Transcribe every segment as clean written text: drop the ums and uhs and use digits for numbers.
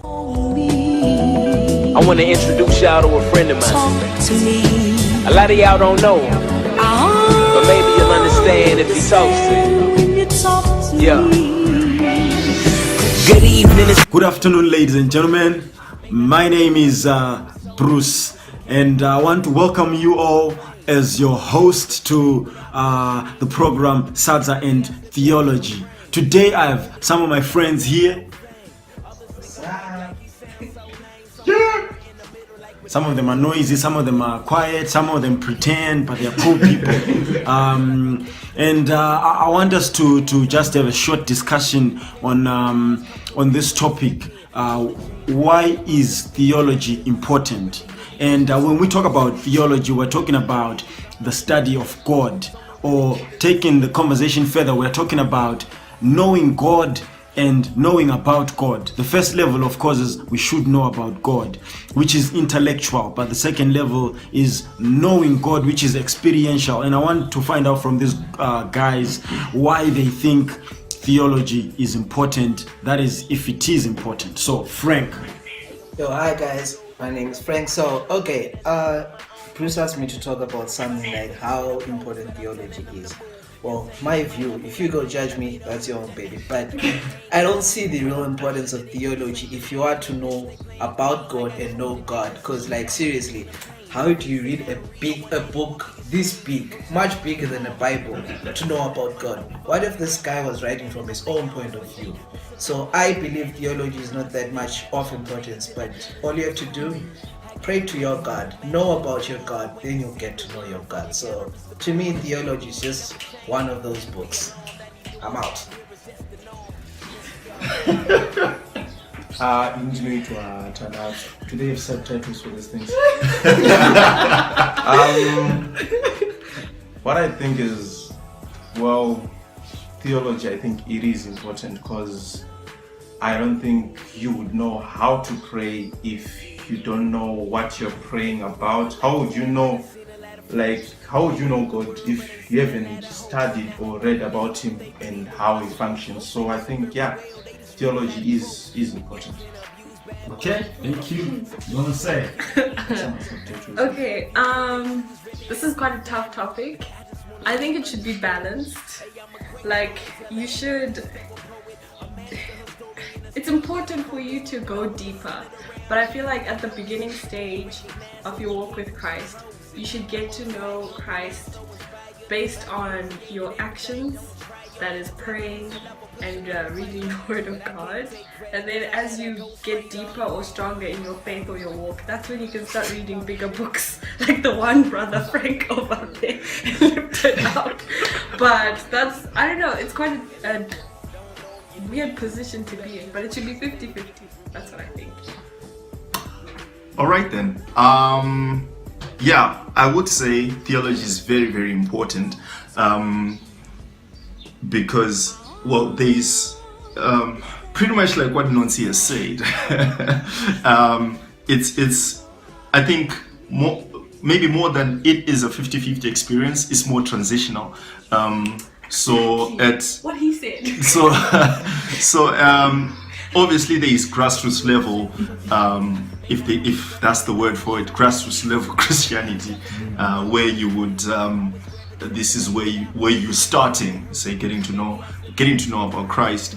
I want to introduce y'all to a friend of mine. A lot of y'all don't know him, but maybe you'll understand if he talks to you. Yeah. Good evening. Good afternoon, ladies and gentlemen. My name is Bruce, and I want to welcome you all as your host to the program Sadza and Theology. Today I have some of my friends here. Some of them are noisy, some of them are quiet, some of them pretend, but they are cool people. I want us to just have a short discussion on this topic. Why is theology important? And when we talk about theology, we're talking about the study of God, or taking the conversation further, we're talking about knowing God and knowing about God. The first level, of course, is we should know about God, which is intellectual, but the second level is knowing God, which is experiential. And I want to find out from these guys why they think theology is important, that is, if it is important. So, Frank. Yo, hi guys, my name is Frank. So, Bruce asked me to talk about something like how important theology is. Well, my view, if you go judge me, that's your own baby. But I don't see the real importance of theology if you are to know about God and know God. Because, like, seriously, how do you read a book this big, much bigger than a Bible, to know about God? What if this guy was writing from his own point of view? So I believe theology is not that much of importance, but all you have to do, pray to your God, know about your God, then you'll get to know your God. So to me, theology is just one of those books. I'm out. Usually to turn out. Today you have subtitles for these things. What I think is, well, theology, I think it is important because I don't think you would know how to pray if you don't know what you're praying about. How would you know God if you haven't studied or read about him and how he functions? So I think, theology is important. Okay, thank you. You want to say? Okay, this is quite a tough topic. I think it should be balanced. Like, it's important for you to go deeper, but I feel like at the beginning stage of your walk with Christ, you should get to know Christ based on your actions, that is praying and reading the Word of God. And then as you get deeper or stronger in your faith or your walk, that's when you can start reading bigger books, like the one Brother Frank over there lifted out. But that's, I don't know, it's quite a weird position to be in, but it should be 50-50. That's what I think. Alright then. I would say theology is very, very important because, well, there's pretty much like what Nancy has said. It's I think maybe more than it is a 50-50 experience, it's more transitional. What he said. So obviously there is grassroots level, if that's the word for it, grassroots level Christianity, where you would this is where you're starting, say, getting to know about Christ,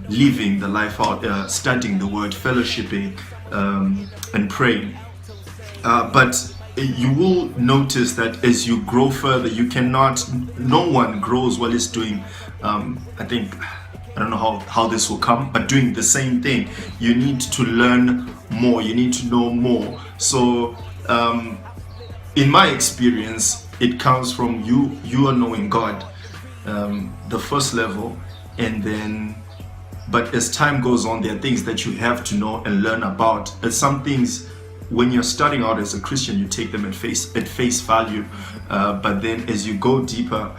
living the life out, studying the word, fellowshipping, and praying. But you will notice that as you grow further, no one grows while it's doing, I don't know how this will come, but doing the same thing. You need to learn more, you need to know more. So in my experience, it comes from you are knowing God, the first level, but as time goes on, there are things that you have to know and learn about. And some things, when you're starting out as a Christian, you take them at face value, but then as you go deeper,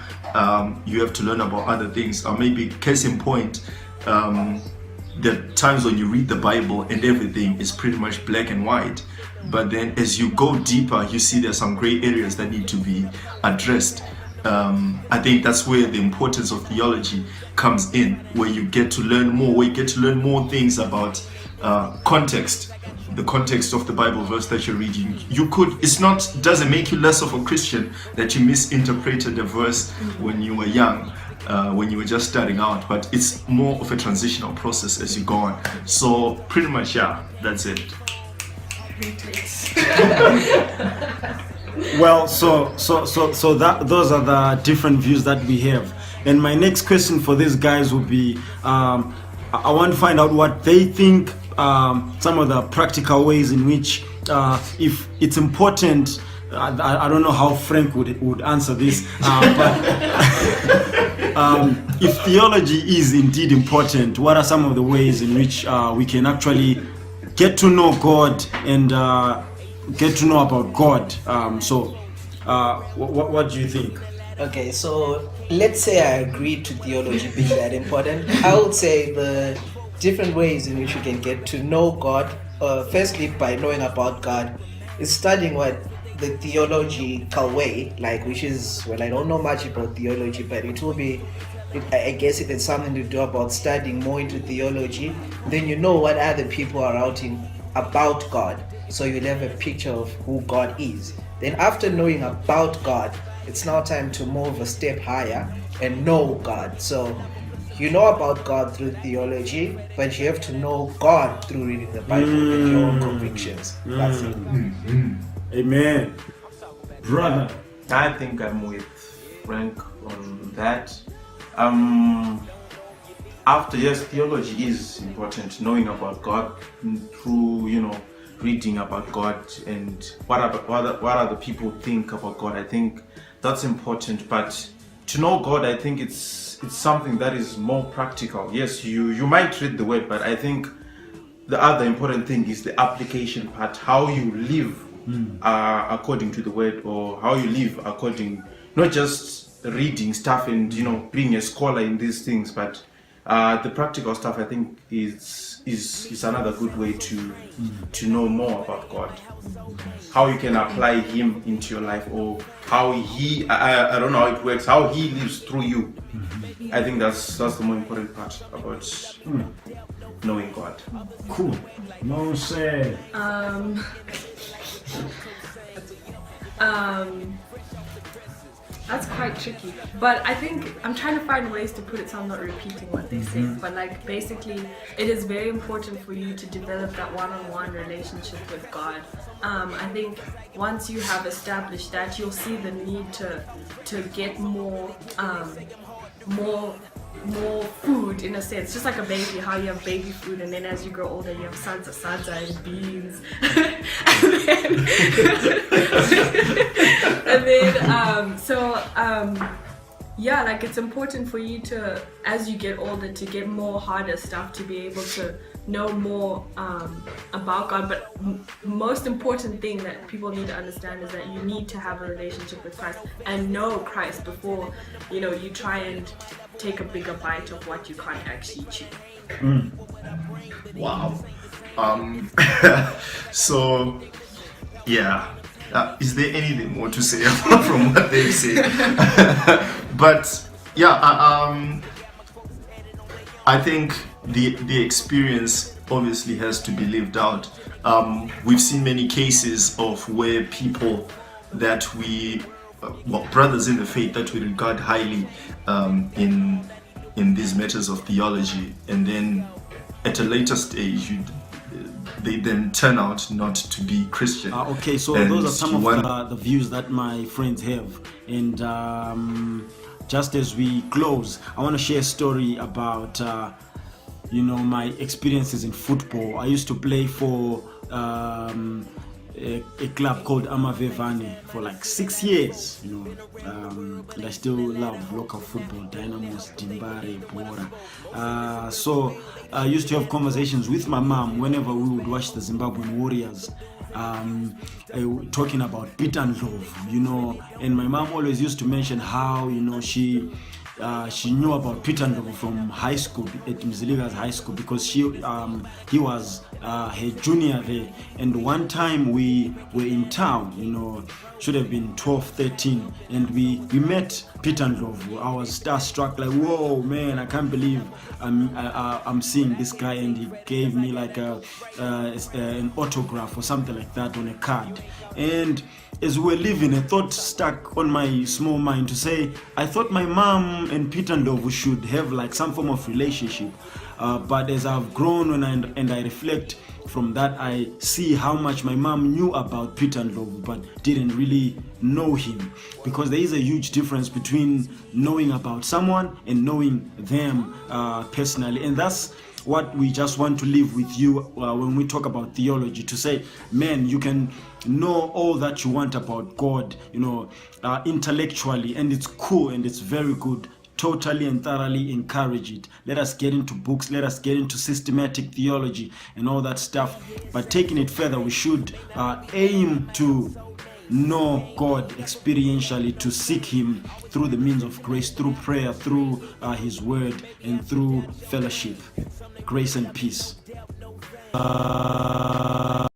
you have to learn about other things. Or maybe, case in point, there are times when you read the Bible and everything is pretty much black and white, but then as you go deeper, you see there's some gray areas that need to be addressed. I think that's where the importance of theology comes in, where you get to learn more, where you get to learn more things about context, the context of the Bible verse that you're reading. Doesn't make you less of a Christian that you misinterpreted a verse when you were young, when you were just starting out, but it's more of a transitional process as you go on. So pretty much, yeah, that's it. Well, so that those are the different views that we have. And my next question for these guys would be, I want to find out what they think, some of the practical ways in which, if it's important. I don't know how Frank would answer this, but if theology is indeed important, what are some of the ways in which we can actually get to know God and get to know about God? What do you think? Okay, so let's say I agree to theology being that important. I would say the different ways in which you can get to know God, firstly by knowing about God, is studying what the theological way, like, which is, well, I don't know much about theology, but it will be, I guess if it's something to do about studying more into theology, then you know what other people are writing about God, so you'll have a picture of who God is. Then after knowing about God, it's now time to move a step higher and know God. So you know about God through theology, but you have to know God through reading the Bible with your own convictions. That's it. Amen. Brother, I think I'm with Frank on that. Yes, theology is important, knowing about God through, reading about God and what other people think about God. I think that's important, but to know God, I think it's something that is more practical. Yes, you might read the word, but I think the other important thing is the application part, how you live according to the word, or how you live according, not just reading stuff and being a scholar in these things, but the practical stuff. I think is another good way to know more about God, how you can apply Him into your life, or how He, I don't know how it works, how He lives through you. I think that's the more important part about knowing God. Cool. No say. That's quite tricky, but I think I'm trying to find ways to put it so I'm not repeating what they say, but like basically it is very important for you to develop that one-on-one relationship with God. I think once you have established that, you'll see the need to get more food, in a sense, just like a baby, how you have baby food, and then as you grow older you have sadza and beans yeah, like it's important for you to, as you get older, to get more harder stuff, to be able to know more about God. But most important thing that people need to understand is that you need to have a relationship with Christ and know Christ before you try and take a bigger bite of what you can't actually chew. Wow. So yeah, is there anything more to say apart from what they've said? But yeah, I think the experience obviously has to be lived out. We've seen many cases of where people that brothers in the faith that we regard highly in these matters of theology, and then at a later stage they then turn out not to be Christian. Okay, so those are some of the views that my friends have, and just as we close, I want to share a story about my experiences in football. I used to play for a club called Amavevane for like 6 years, and I still love local football, Dynamos, Dimbare, Bora. So I used to have conversations with my mom whenever we would watch the Zimbabwean Warriors, talking about Peter and Love, and my mom always used to mention how, she knew about Peter Ndlovu from high school, at Mziliga's high school, because he was her junior there. And one time we were in town, should have been 12, 13, and we met Peter Ndlovu. I was starstruck, like, whoa, man, I can't believe I'm seeing this guy. And he gave me like an autograph or something like that on a card. And as we were leaving, a thought stuck on my small mind to say, I thought my mom and Peter Ndlovu should have like some form of relationship. But as I've grown and I reflect from that, I see how much my mom knew about Peter Ndlovu but didn't really know him, because there is a huge difference between knowing about someone and knowing them personally. And that's what we just want to leave with you when we talk about theology, to say, man, you can know all that you want about God, intellectually, and it's cool and it's very good. Totally and thoroughly encourage it. Let us get into books, let us get into systematic theology and all that stuff. But taking it further, we should aim to know God experientially, to seek Him through the means of grace, through prayer, through His word, and through fellowship. Grace and peace.